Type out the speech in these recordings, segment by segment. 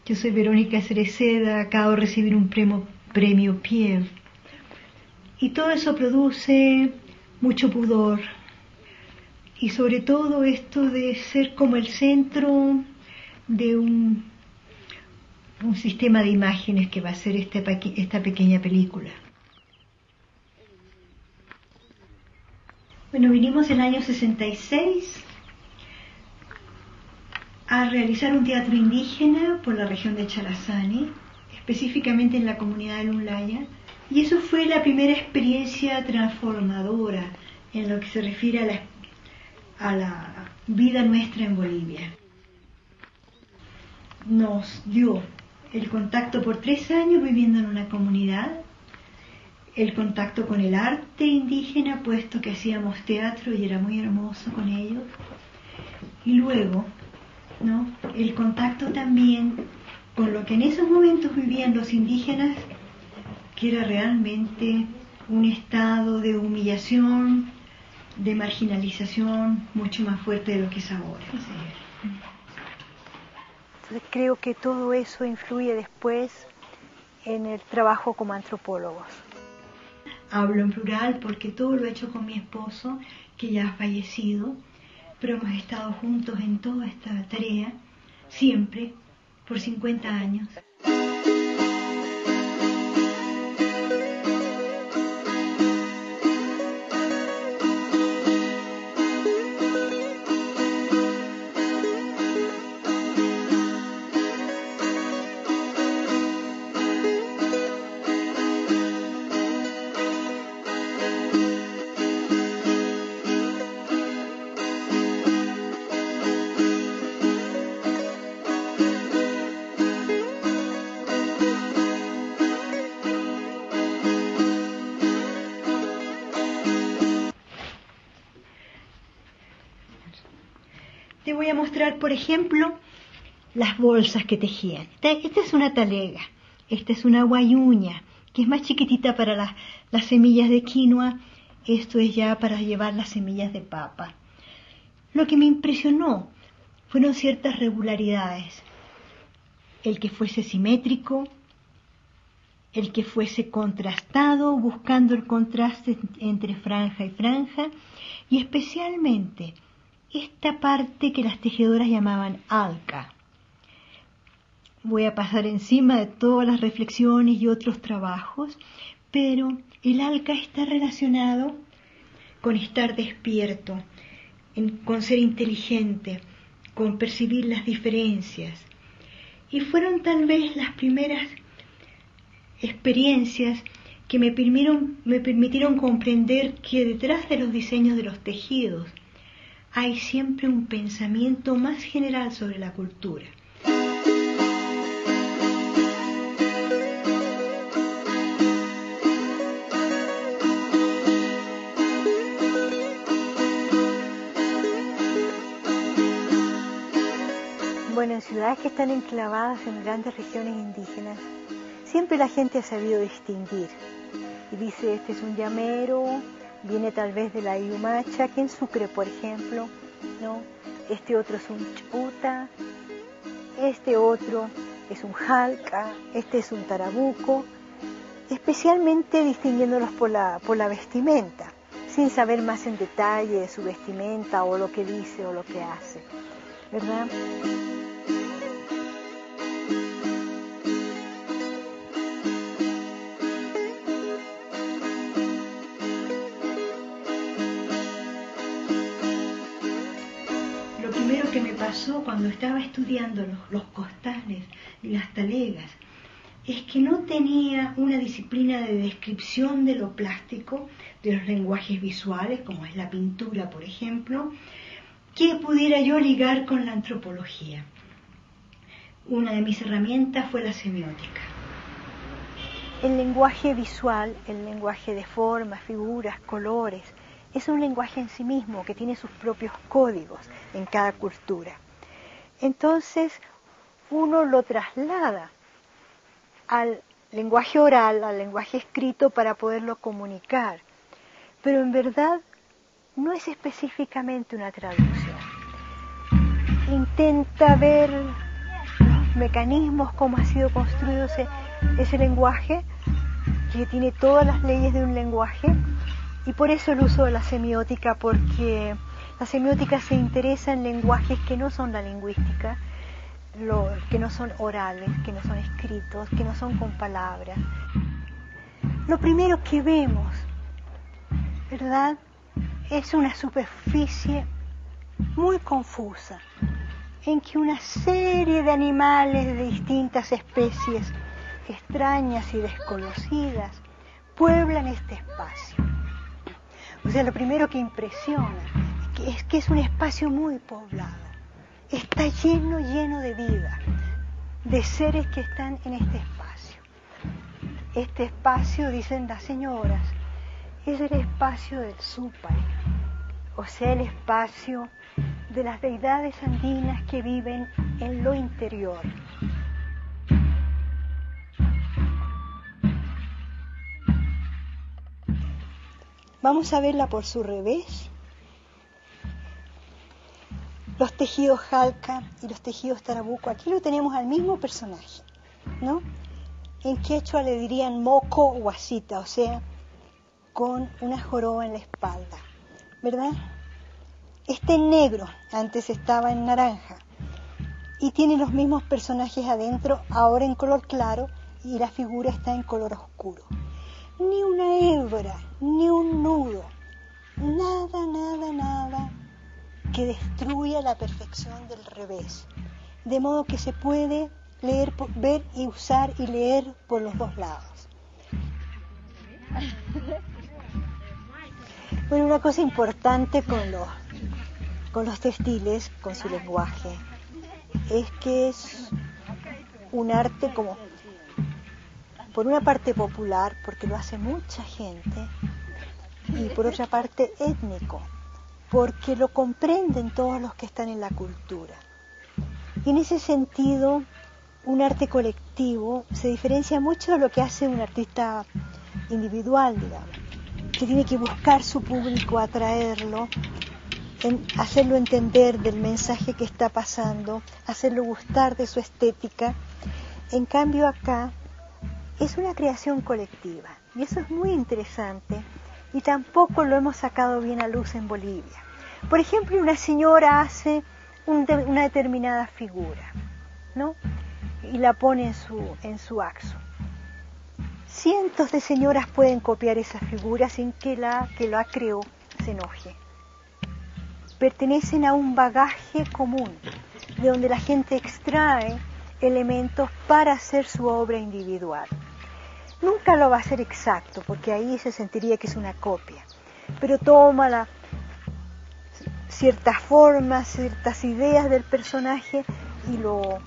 Yo soy Verónica Cereceda, acabo de recibir un premio Pierre. Y todo eso produce mucho pudor. Y sobre todo esto de ser como el centro de un sistema de imágenes que va a ser esta pequeña película. Bueno, vinimos el año 66 a realizar un teatro indígena por la región de Charazani, específicamente en la comunidad de Lunlaya, y eso fue la primera experiencia transformadora en lo que se refiere a la vida nuestra en Bolivia. Nos dio el contacto por 3 años viviendo en una comunidad, el contacto con el arte indígena, puesto que hacíamos teatro y era muy hermoso con ellos, y luego ¿no? El contacto también con lo que en esos momentos vivían los indígenas, que era realmente un estado de humillación, de marginalización mucho más fuerte de lo que es ahora. Entonces creo que todo eso influye después en el trabajo como antropólogos. Hablo en plural porque todo lo he hecho con mi esposo, que ya ha fallecido, pero hemos estado juntos en toda esta tarea, siempre, por 50 años. Te voy a mostrar, por ejemplo, las bolsas que tejían. Esta es una talega, esta es una guayuña, que es más chiquitita para las semillas de quinoa, esto es ya para llevar las semillas de papa. Lo que me impresionó fueron ciertas regularidades, el que fuese simétrico, el que fuese contrastado, buscando el contraste entre franja y franja, y especialmente esta parte que las tejedoras llamaban alca. Voy a pasar encima de todas las reflexiones y otros trabajos, pero el alca está relacionado con estar despierto, con ser inteligente, con percibir las diferencias. Y fueron tal vez las primeras experiencias que me permitieron comprender que detrás de los diseños de los tejidos hay siempre un pensamiento más general sobre la cultura. Bueno, en ciudades que están enclavadas en grandes regiones indígenas, siempre la gente ha sabido distinguir. Y dice, este es un llamero, viene tal vez de la Yumacha, que en Sucre, por ejemplo, ¿no? Este otro es un chuta, este otro es un jalca, este es un tarabuco, especialmente distinguiéndolos por la vestimenta, sin saber más en detalle de su vestimenta o lo que dice o lo que hace, ¿verdad? Que me pasó cuando estaba estudiando los costales y las talegas es que no tenía una disciplina de descripción de lo plástico, de los lenguajes visuales, como es la pintura, por ejemplo, que pudiera yo ligar con la antropología. Una de mis herramientas fue la semiótica. El lenguaje visual, el lenguaje de formas, figuras, colores, es un lenguaje en sí mismo que tiene sus propios códigos en cada cultura. Entonces, uno lo traslada al lenguaje oral, al lenguaje escrito para poderlo comunicar. Pero en verdad no es específicamente una traducción. Intenta ver mecanismos, cómo ha sido construido ese lenguaje, que tiene todas las leyes de un lenguaje, y por eso el uso de la semiótica, porque la semiótica se interesa en lenguajes que no son la lingüística, que no son orales, que no son escritos, que no son con palabras. Lo primero que vemos, ¿verdad?, es una superficie muy confusa, en que una serie de animales de distintas especies, extrañas y desconocidas, pueblan este espacio. O sea, lo primero que impresiona es que es un espacio muy poblado. Está lleno de vida, de seres que están en este espacio. Este espacio, dicen las señoras, es el espacio del Súpari, o sea, el espacio de las deidades andinas que viven en lo interior. Vamos a verla por su revés. Los tejidos Jalca y los tejidos Tarabuco, aquí lo tenemos al mismo personaje, ¿no? En quechua le dirían moco guasita, o sea, con una joroba en la espalda, ¿verdad? Está en negro, antes estaba en naranja, y tiene los mismos personajes adentro, ahora en color claro, y la figura está en color oscuro. Ni una hebra, ni un nudo, nada que destruya la perfección del revés, de modo que se puede leer, ver y usar y leer por los dos lados. Bueno, una cosa importante con los textiles, con su lenguaje, es que es un arte como, por una parte popular, porque lo hace mucha gente, y por otra parte étnico, porque lo comprenden todos los que están en la cultura. Y en ese sentido, un arte colectivo se diferencia mucho de lo que hace un artista individual, digamos, que tiene que buscar su público, atraerlo, hacerlo entender del mensaje que está pasando, hacerlo gustar de su estética. En cambio acá es una creación colectiva, y eso es muy interesante, y tampoco lo hemos sacado bien a luz en Bolivia. Por ejemplo, una señora hace una determinada figura, ¿no?, y la pone en su axo. Cientos de señoras pueden copiar esa figura sin que la creó se enoje. Pertenecen a un bagaje común, de donde la gente extrae elementos para hacer su obra individual. Nunca lo va a hacer exacto, porque ahí se sentiría que es una copia, pero toma ciertas formas, ciertas ideas del personaje y lo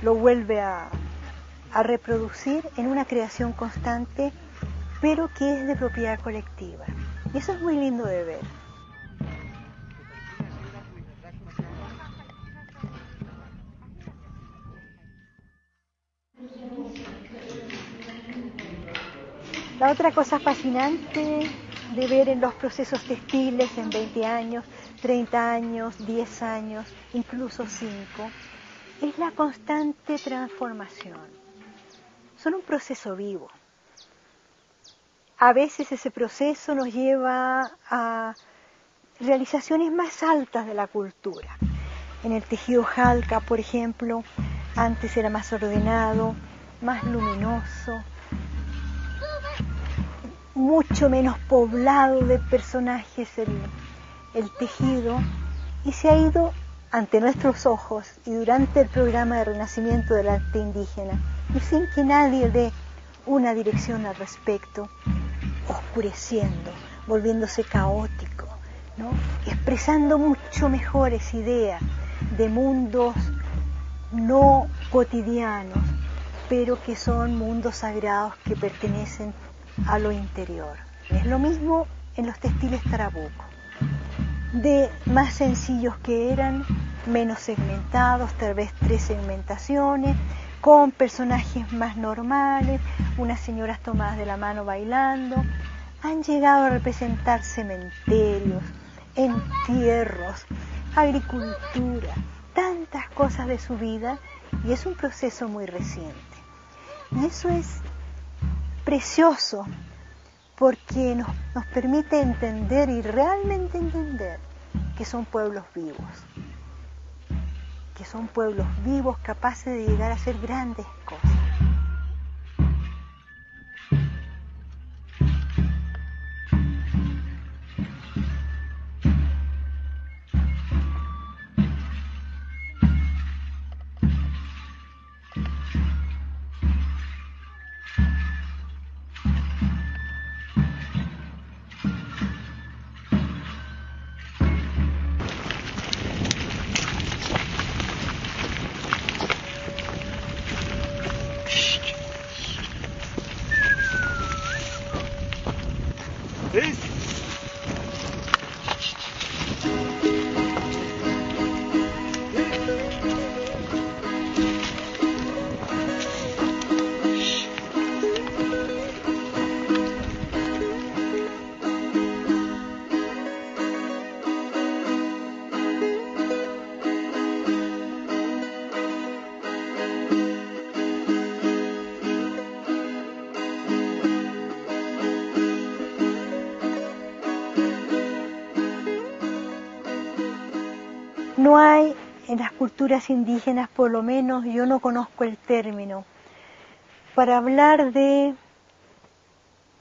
vuelve a reproducir en una creación constante, pero que es de propiedad colectiva. Y eso es muy lindo de ver. La otra cosa fascinante de ver en los procesos textiles en 20 años, 30 años, 10 años, incluso 5, es la constante transformación. Son un proceso vivo. A veces ese proceso nos lleva a realizaciones más altas de la cultura. En el tejido Jalca, por ejemplo, antes era más ordenado, más luminoso, mucho menos poblado de personajes el tejido, y se ha ido ante nuestros ojos y durante el programa de renacimiento del arte indígena, y sin que nadie dé una dirección al respecto, oscureciendo, volviéndose caótico, ¿no?, expresando mucho mejores ideas de mundos no cotidianos, pero que son mundos sagrados que pertenecen a lo interior. Es lo mismo en los textiles Tarabuco, de más sencillos que eran, menos segmentados, tal vez 3 segmentaciones, con personajes más normales, unas señoras tomadas de la mano bailando, han llegado a representar cementerios, entierros, agricultura, tantas cosas de su vida y es un proceso muy reciente. Y eso es precioso porque nos permite entender y realmente entender que son pueblos vivos capaces de llegar a hacer grandes cosas. No hay en las culturas indígenas, por lo menos yo no conozco el término, para hablar de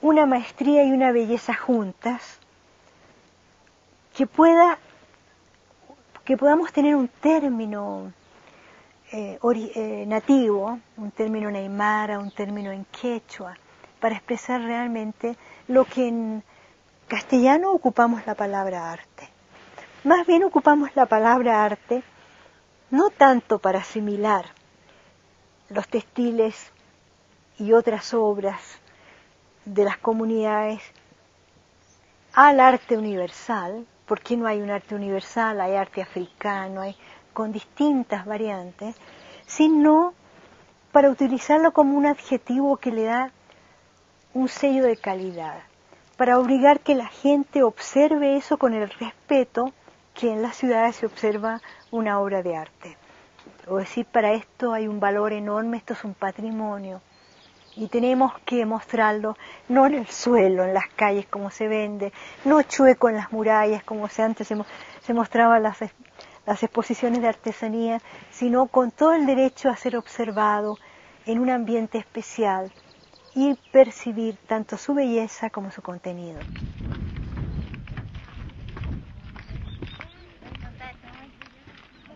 una maestría y una belleza juntas, que podamos tener un término nativo, un término en aymara, un término en quechua, para expresar realmente lo que en castellano ocupamos la palabra arte. Más bien ocupamos la palabra arte no tanto para asimilar los textiles y otras obras de las comunidades al arte universal, porque no hay un arte universal, hay arte africano, hay con distintas variantes, sino para utilizarlo como un adjetivo que le da un sello de calidad, para obligar que la gente observe eso con el respeto que en las ciudades se observa una obra de arte. O decir, para esto hay un valor enorme, esto es un patrimonio. Y tenemos que mostrarlo, no en el suelo, en las calles como se vende, no chueco en las murallas como antes se mostraban las exposiciones de artesanía, sino con todo el derecho a ser observado en un ambiente especial y percibir tanto su belleza como su contenido.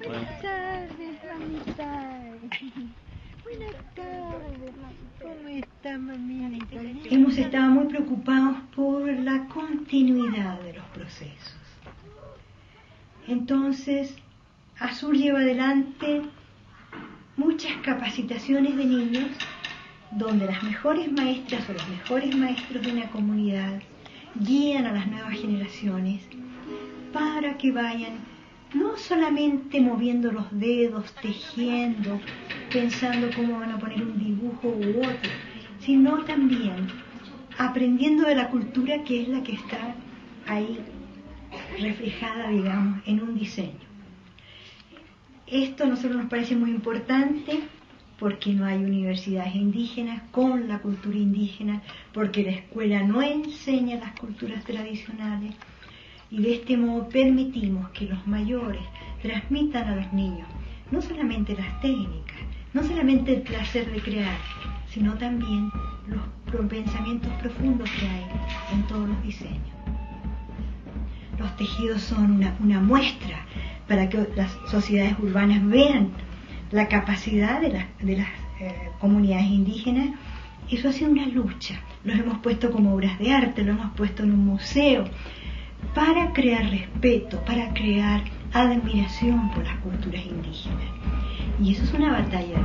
Buenas tardes, mamita. Buenas tardes. ¿Cómo está, mamita? Hemos estado muy preocupados por la continuidad de los procesos. Entonces, Azur lleva adelante muchas capacitaciones de niños donde las mejores maestras o los mejores maestros de una comunidad guían a las nuevas generaciones para que vayan no solamente moviendo los dedos, tejiendo, pensando cómo van a poner un dibujo u otro, sino también aprendiendo de la cultura que es la que está ahí reflejada, digamos, en un diseño. Esto a nosotros nos parece muy importante porque no hay universidades indígenas con la cultura indígena, porque la escuela no enseña las culturas tradicionales. Y de este modo permitimos que los mayores transmitan a los niños no solamente las técnicas, no solamente el placer de crear, sino también los pensamientos profundos que hay en todos los diseños. Los tejidos son una muestra para que las sociedades urbanas vean la capacidad de las comunidades indígenas. Eso ha sido una lucha. Los hemos puesto como obras de arte, lo hemos puesto en un museo, para crear respeto, para crear admiración por las culturas indígenas. Y eso es una batalla